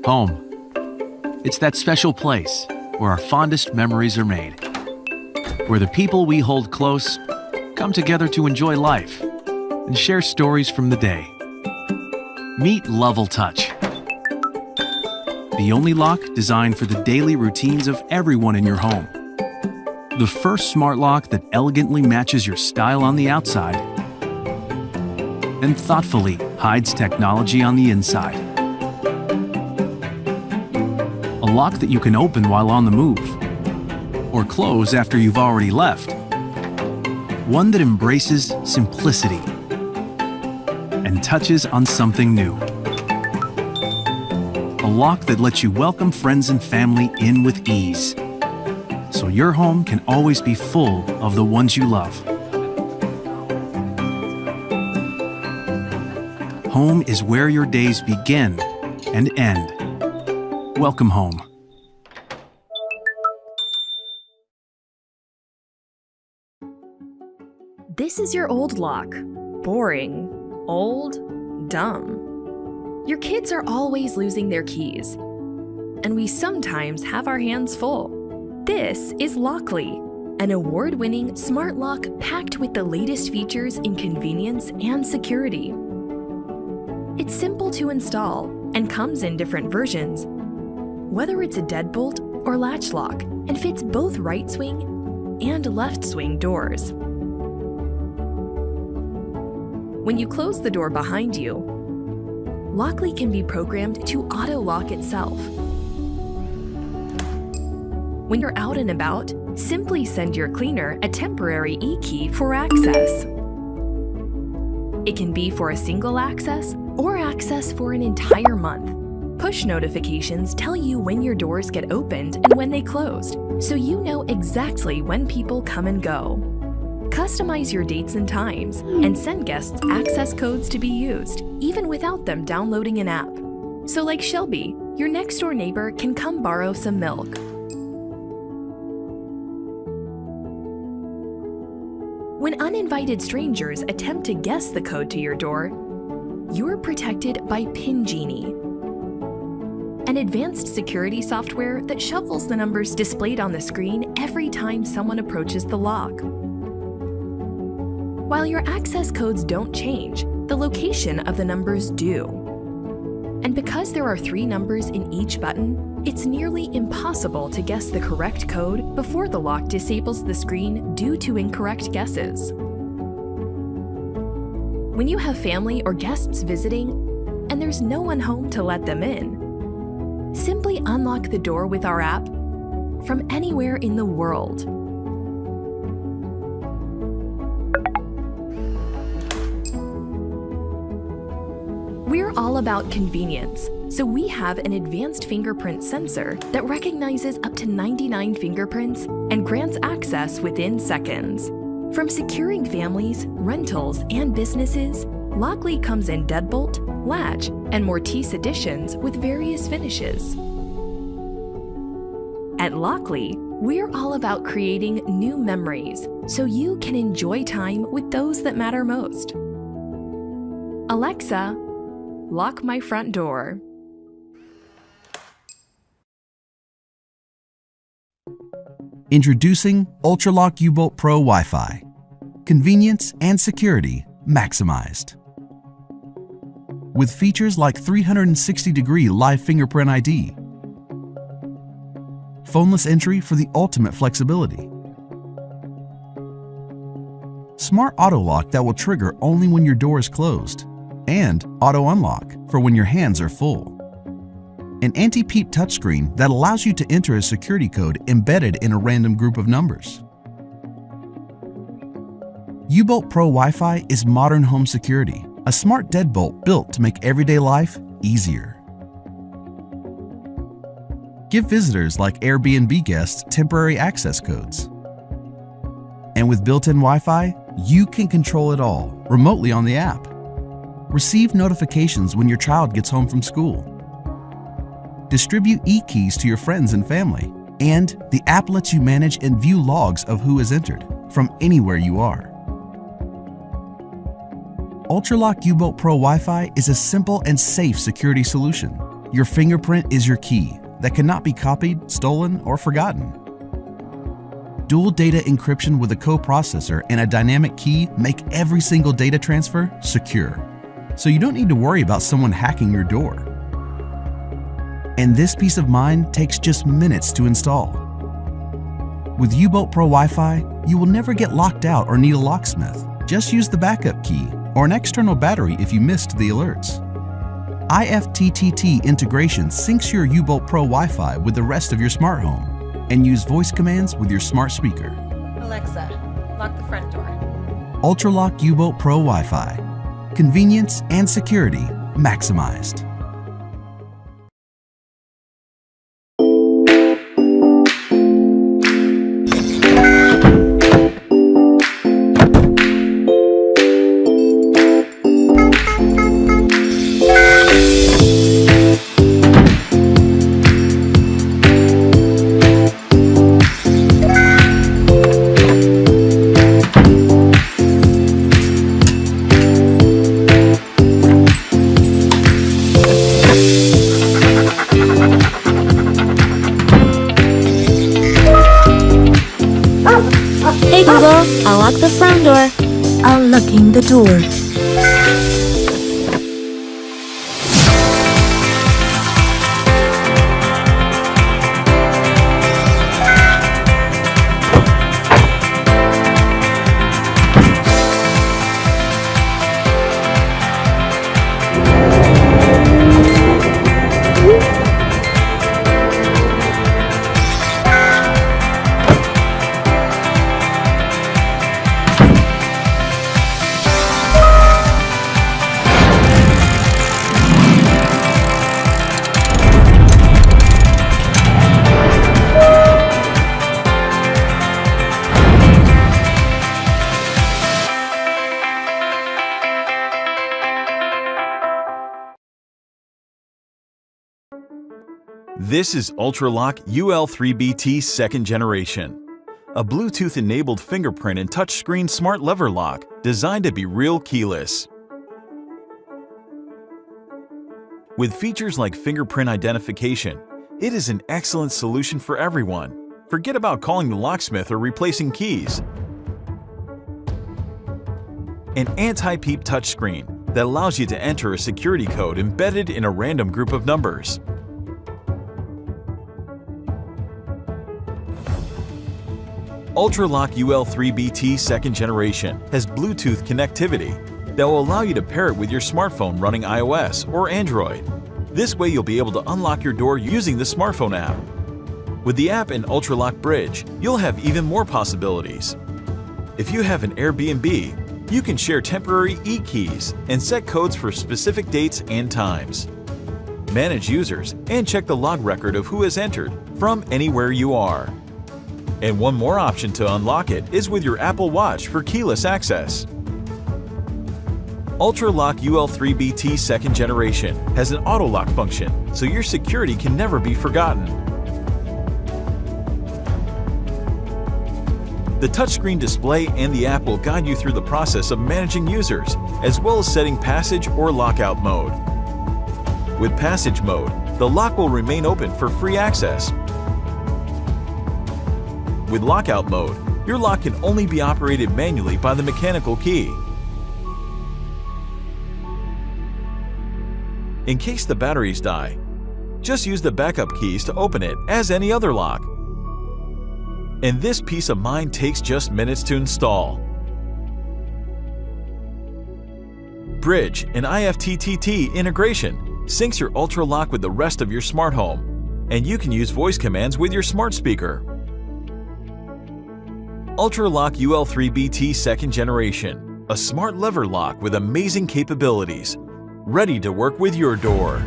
Home. It's that special place where our fondest memories are made, where the people we hold close come together to enjoy life and share stories from the day. Meet Level Touch, the only lock designed for the daily routines of everyone in your home. The first smart lock that elegantly matches your style on the outside and thoughtfully hides technology on the inside. A lock that you can open while on the move or close after you've already left. One that embraces simplicity and touches on something new. A lock that lets you welcome friends and family in with ease, so your home can always be full of the ones you love. Home is where your days begin and end. Welcome home. This is your old lock. Boring, old, dumb. Your kids are always losing their keys, and we sometimes have our hands full. This is Lockly, an award-winning smart lock packed with the latest features in convenience and security. It's simple to install and comes in different versions, whether it's a deadbolt or latch lock, and fits both right swing and left swing doors. When you close the door behind you, Lockly can be programmed to auto-lock itself. When you're out and about, simply send your cleaner a temporary e-key for access. It can be for a single access or access for an entire month. Push notifications tell you when your doors get opened and when they closed, so you know exactly when people come and go. Customize your dates and times, and send guests access codes to be used, even without them downloading an app. So like Shelby, your next-door neighbor can come borrow some milk. When uninvited strangers attempt to guess the code to your door, you're protected by PIN Genie, an advanced security software that shuffles the numbers displayed on the screen every time someone approaches the lock. While your access codes don't change, the location of the numbers do. And because there are 3 numbers in each button, it's nearly impossible to guess the correct code before the lock disables the screen due to incorrect guesses. When you have family or guests visiting, and there's no one home to let them in, simply unlock the door with our app from anywhere in the world. We're all about convenience, so we have an advanced fingerprint sensor that recognizes up to 99 fingerprints and grants access within seconds. From securing families, rentals, and businesses, Lockly comes in deadbolt, latch, and Mortise editions with various finishes. At Lockly, we're all about creating new memories so you can enjoy time with those that matter most. Alexa, lock my front door. Introducing ULTRALOQ U-Bolt Pro Wi-Fi. Convenience and security maximized. With features like 360-degree live fingerprint ID, phoneless entry for the ultimate flexibility, smart auto lock that will trigger only when your door is closed, and auto unlock for when your hands are full. An anti-peep touchscreen that allows you to enter a security code embedded in a random group of numbers. U-Bolt Pro Wi-Fi is modern home security, a smart deadbolt built to make everyday life easier. Give visitors like Airbnb guests temporary access codes. And with built-in Wi-Fi, you can control it all remotely on the app. Receive notifications when your child gets home from school. Distribute e-keys to your friends and family. And the app lets you manage and view logs of who has entered from anywhere you are. ULTRALOQ U-Bolt Pro Wi-Fi is a simple and safe security solution. Your fingerprint is your key that cannot be copied, stolen, or forgotten. Dual data encryption with a coprocessor and a dynamic key make every single data transfer secure, so you don't need to worry about someone hacking your door. And this peace of mind takes just minutes to install. With U-Bolt Pro Wi-Fi, you will never get locked out or need a locksmith. Just use the backup key or an external battery if you missed the alerts. IFTTT integration syncs your U-Bolt Pro Wi-Fi with the rest of your smart home, and use voice commands with your smart speaker. Alexa, lock the front door. ULTRALOQ U-Bolt Pro Wi-Fi. Convenience and security maximized. Hey Google, unlock the front door. Unlocking the door. This is ULTRALOQ UL3BT 2nd generation, a Bluetooth-enabled fingerprint and touchscreen smart lever lock designed to be real keyless. With features like fingerprint identification, it is an excellent solution for everyone. Forget about calling the locksmith or replacing keys. An anti-peep touchscreen that allows you to enter a security code embedded in a random group of numbers. ULTRALOQ UL3BT 2nd generation has Bluetooth connectivity that will allow you to pair it with your smartphone running iOS or Android. This way you'll be able to unlock your door using the smartphone app. With the app and ULTRALOQ Bridge, you'll have even more possibilities. If you have an Airbnb, you can share temporary e-keys and set codes for specific dates and times. Manage users and check the log record of who has entered from anywhere you are. And one more option to unlock it is with your Apple Watch for keyless access. ULTRALOQ UL3BT 2nd generation has an auto lock function, so your security can never be forgotten. The touchscreen display and the app will guide you through the process of managing users, as well as setting passage or lockout mode. With passage mode, the lock will remain open for free access. With lockout mode, your lock can only be operated manually by the mechanical key. In case the batteries die, just use the backup keys to open it as any other lock. And this peace of mind takes just minutes to install. Bridge and IFTTT integration syncs your ULTRALOQ with the rest of your smart home, and you can use voice commands with your smart speaker. ULTRALOQ UL3BT 2nd generation, a smart lever lock with amazing capabilities, ready to work with your door.